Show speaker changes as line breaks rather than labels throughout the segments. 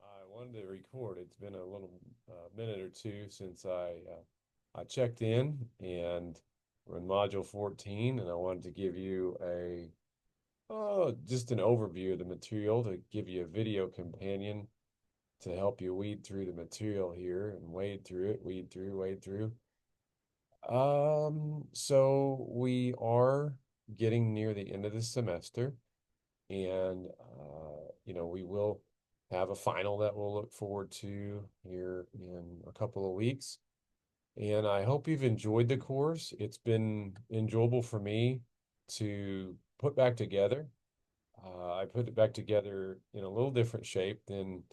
I wanted to record. It's been a little minute or two since I checked in, and we're in module 14, and I wanted to give you a just an overview of the material to give you a video companion to help you weed through the material here and wade through it, wade through. So we are getting near the end of the semester, and we will have a final that we'll look forward to here in a couple of weeks. And I hope you've enjoyed the course. It's been enjoyable for me to put back together. I put it back together in a little different shape than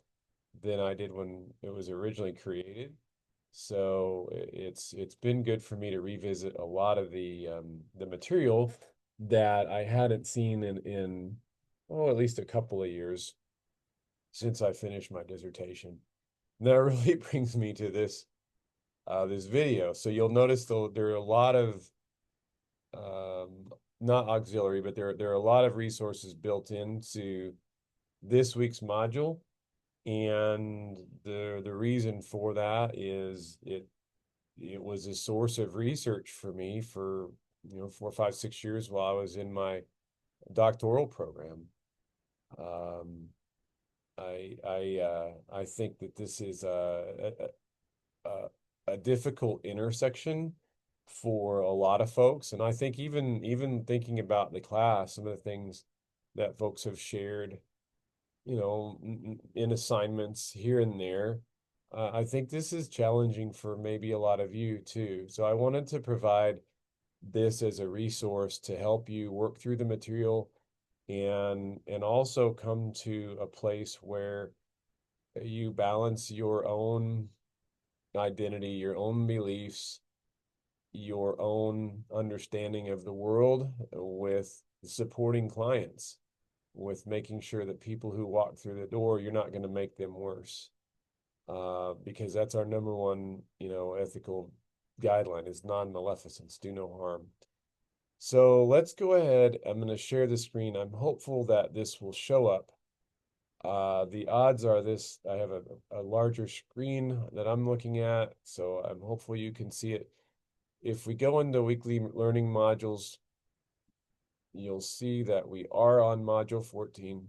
I did when it was originally created. So it's been good for me to revisit a lot of the material that I hadn't seen in at least a couple of years since I finished my dissertation. And that really brings me to this video. So you'll notice though there are a lot of not auxiliary, but there are a lot of resources built into this week's module. And the reason for that is it was a source of research for me for 4, 5, 6 years while I was in my doctoral program. Um, I think that this is a a difficult intersection for a lot of folks, and I think even thinking about the class, some of the things that folks have shared, in assignments here and there. I think this is challenging for maybe a lot of you too. So I wanted to provide this as a resource to help you work through the material and also come to a place where you balance your own identity, your own beliefs, your own understanding of the world with supporting clients, with making sure that people who walk through the door, you're not going to make them worse. Because that's our number one, ethical guideline is non-maleficence, do no harm. So let's go ahead. I'm going to share the screen. I'm hopeful that this will show up. The odds are this, I have a larger screen that I'm looking at, so I'm hopeful you can see it. If we go into weekly learning modules, you'll see that we are on module 14.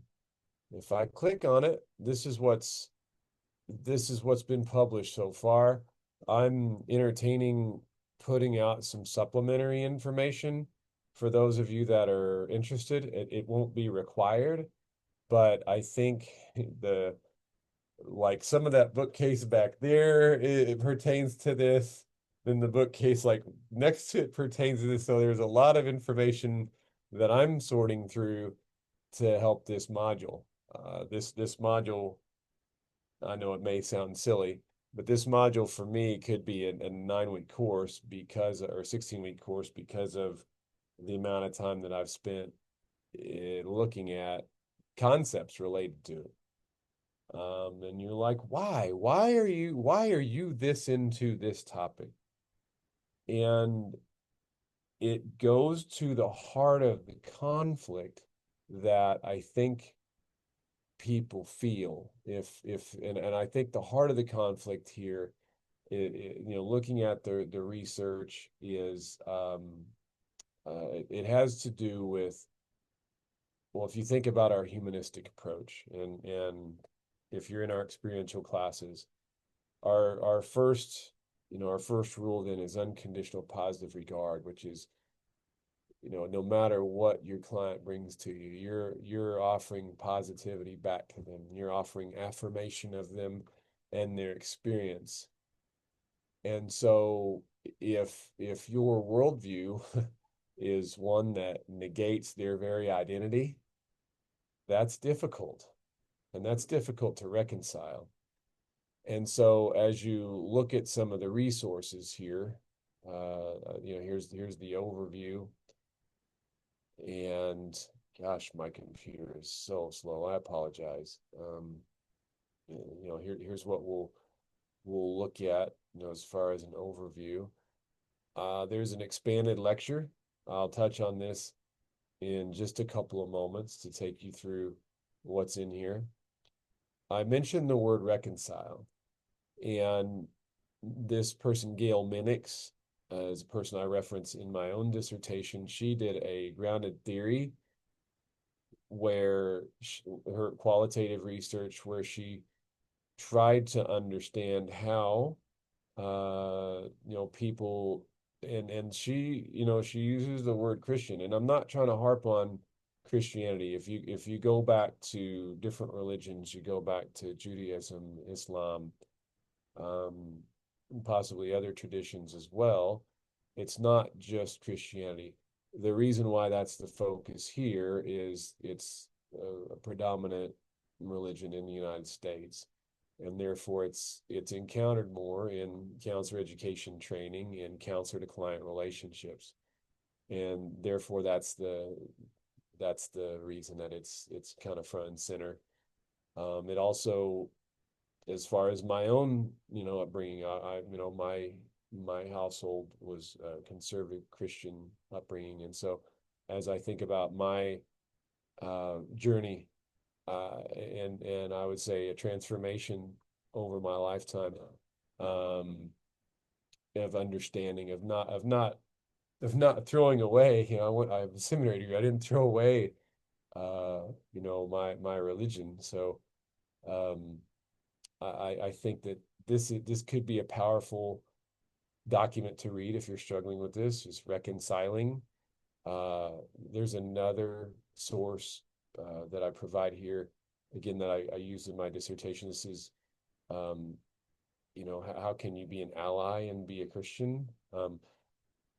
If I click on it, this is what's been published so far. I'm entertaining putting out some supplementary information for those of you that are interested. It won't be required, but I think the like some of that bookcase back there, it pertains to this. Then the bookcase like next to it pertains to this. So there's a lot of information that I'm sorting through to help this module. This module, I know it may sound silly, but this module for me could be a 9 week course or 16-week course because of the amount of time that I've spent looking at concepts related to it. And you're like, why? Why are you this into this topic? And it goes to the heart of the conflict that I think people feel and I think the heart of the conflict here, looking at the research is it has to do with, well, if you think about our humanistic approach and if you're in our experiential classes, our first our first rule then is unconditional positive regard, which is, no matter what your client brings to you, you're offering positivity back to them. You're offering affirmation of them and their experience. And so if your worldview is one that negates their very identity, that's difficult. And that's difficult to reconcile. And so as you look at some of the resources here, here's the overview. And gosh, my computer is so slow. I apologize. Here's what we'll look at, as far as an overview. There's an expanded lecture. I'll touch on this in just a couple of moments to take you through what's in here. I mentioned the word reconcile, and this person, Gail Minix, is a person I reference in my own dissertation. She did a grounded theory where her qualitative research, where she tried to understand how people, and she, she uses the word Christian, and I'm not trying to harp on Christianity. If you go back to different religions, you go back to Judaism, Islam, um, possibly other traditions as well. It's not just Christianity. The reason why that's the focus here is it's a predominant religion in the United States, and therefore it's encountered more in counselor education training and counselor to client relationships, and therefore that's the reason that it's kind of front and center. It also, as far as my own, upbringing, my household was a conservative Christian upbringing, and so as I think about my journey, and I would say a transformation over my lifetime, um, of understanding of not throwing away. I have a seminary degree. I didn't throw away, my religion. So um, I think that this could be a powerful document to read if you're struggling with this, just reconciling. Uh, there's another source that I provide here, again, that I use in my dissertation. This is, um, how can you be an ally and be a Christian?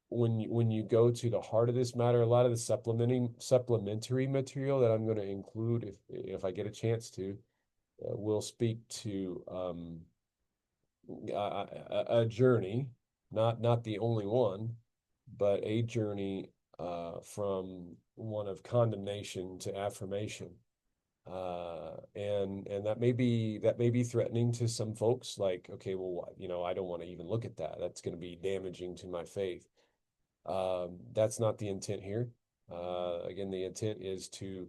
When you go to the heart of this matter, a lot of the supplementary material that I'm going to include, if I get a chance to, will speak to a journey, not the only one, but a journey from one of condemnation to affirmation. And that may be threatening to some folks, like, okay, well, I don't want to even look at that. That's going to be damaging to my faith. That's not the intent here. Again, the intent is to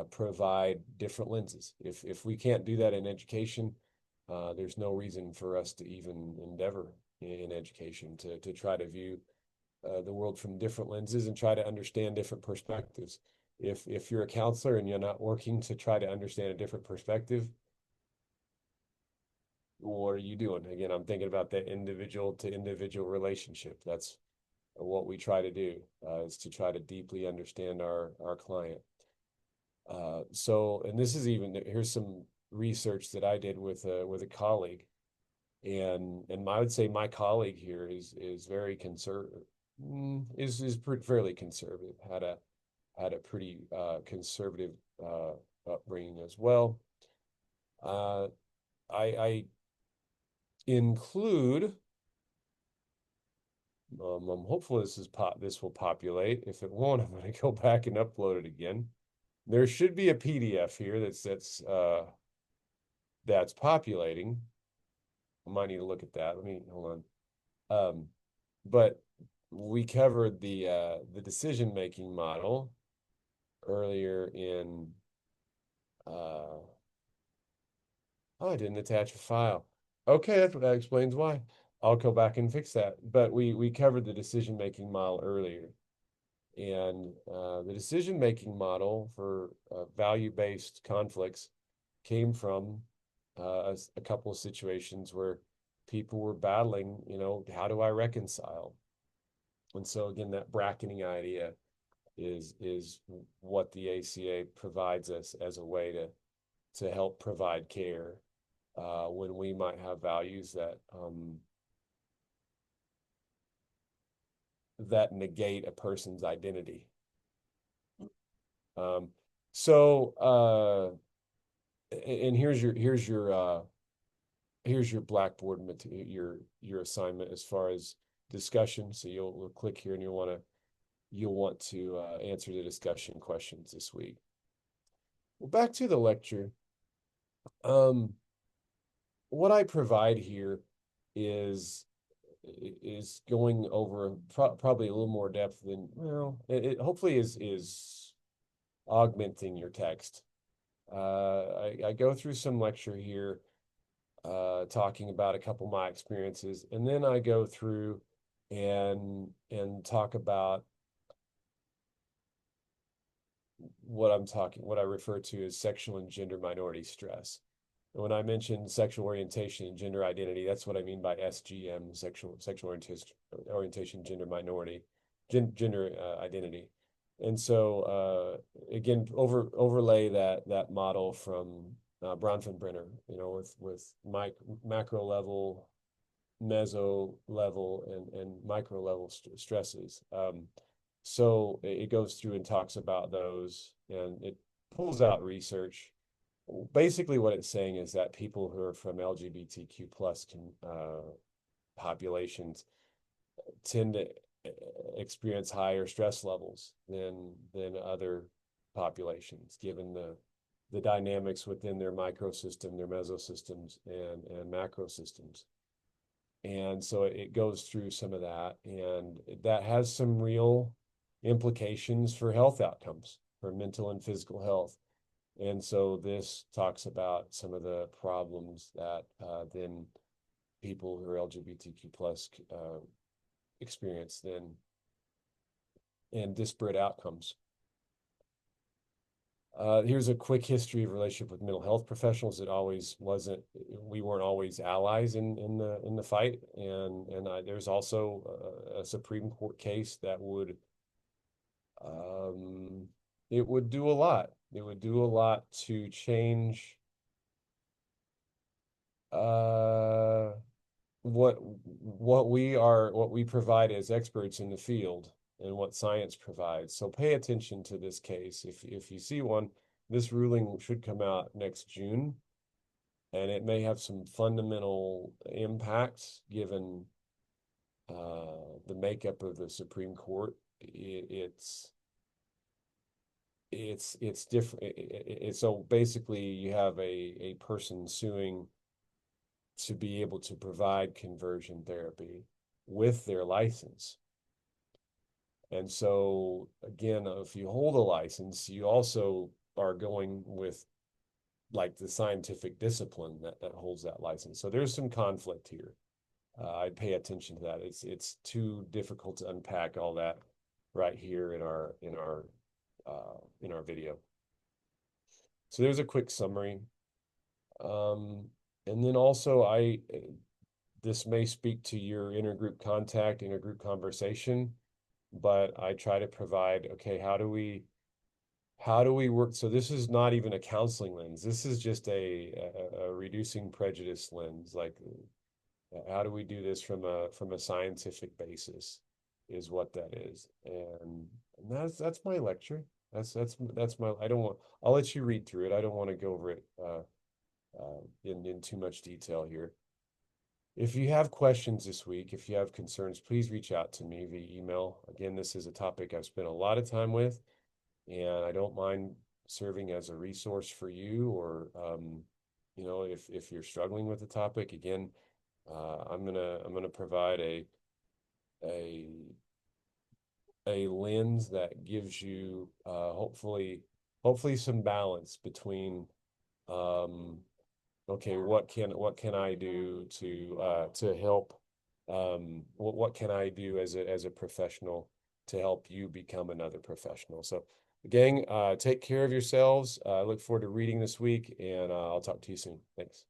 provide different lenses. If we can't do that in education, there's no reason for us to even endeavor in education to try to view the world from different lenses and try to understand different perspectives. If you're a counselor and you're not working to try to understand a different perspective, what are you doing? Again, I'm thinking about the individual to individual relationship. That's what we try to do, is to try to deeply understand our client. And this is even, here's some research that I did with a colleague, and I would say my colleague here is very conservative, fairly conservative, had a pretty conservative upbringing as well. Uh, I include. I'm hopeful this will populate. If it won't, I'm going to go back and upload it again. There should be a PDF here that's populating. I might need to look at that. Let me hold on. But we covered the decision making model earlier in. Oh, I didn't attach a file. Okay, that explains why. I'll go back and fix that. But we covered the decision making model earlier, and the decision making model for value based conflicts came from a couple of situations where people were battling, how do I reconcile? And so again, that bracketing idea is what the ACA provides us as a way to help provide care when we might have values that negate a person's identity. Um, so and here's your Blackboard material, your assignment as far as discussion. So we'll click here, and you'll want to answer the discussion questions this week. Well, back to the lecture. Um, what I provide here is is going over probably a little more depth than, well, it hopefully is augmenting your text. I go through some lecture here, talking about a couple of my experiences, and then I go through and talk about what I refer to as sexual and gender minority stress. And when I mention sexual orientation and gender identity, that's what I mean by SGM, sexual orientation, gender minority, gender identity. And so again, overlay that model from Bronfenbrenner, with macro level, meso level, and micro level stresses. So it goes through and talks about those, and it pulls out research. Basically, what it's saying is that people who are from LGBTQ plus populations tend to experience higher stress levels than other populations, given the dynamics within their microsystem, their mesosystems, and macro systems. And so it goes through some of that, and that has some real implications for health outcomes, for mental and physical health. And so this talks about some of the problems that then people who are LGBTQ plus experience then, and disparate outcomes. Here's a quick history of relationship with mental health professionals. It always wasn't. We weren't always allies in the fight, and there's also a Supreme Court case that would it would do a lot. It would do a lot to change uh, what we provide as experts in the field and what science provides. So pay attention to this case. If you see one, this ruling should come out next June, and it may have some fundamental impacts given the makeup of the Supreme Court. It's different. So basically, you have a person suing to be able to provide conversion therapy with their license. And so, again, if you hold a license, you also are going with like the scientific discipline that holds that license. So there's some conflict here. I'd pay attention to that. It's too difficult to unpack all that right here in our video. So there's a quick summary. And then also this may speak to your intergroup contact, intergroup conversation, but I try to provide, okay, how do we work? So this is not even a counseling lens. This is just a reducing prejudice lens. Like, how do we do this from a scientific basis is what that is. And that's my lecture. That's my, I don't want, I'll let you read through it. I don't want to go over it in too much detail here. If you have questions this week, if you have concerns, please reach out to me via email. Again, this is a topic I've spent a lot of time with, and I don't mind serving as a resource for you, or if you're struggling with the topic. Again, I'm gonna provide a lens that gives you hopefully some balance between okay, what can I do to help? What can I do as a professional to help you become another professional? So, gang, take care of yourselves. I look forward to reading this week, and I'll talk to you soon. Thanks.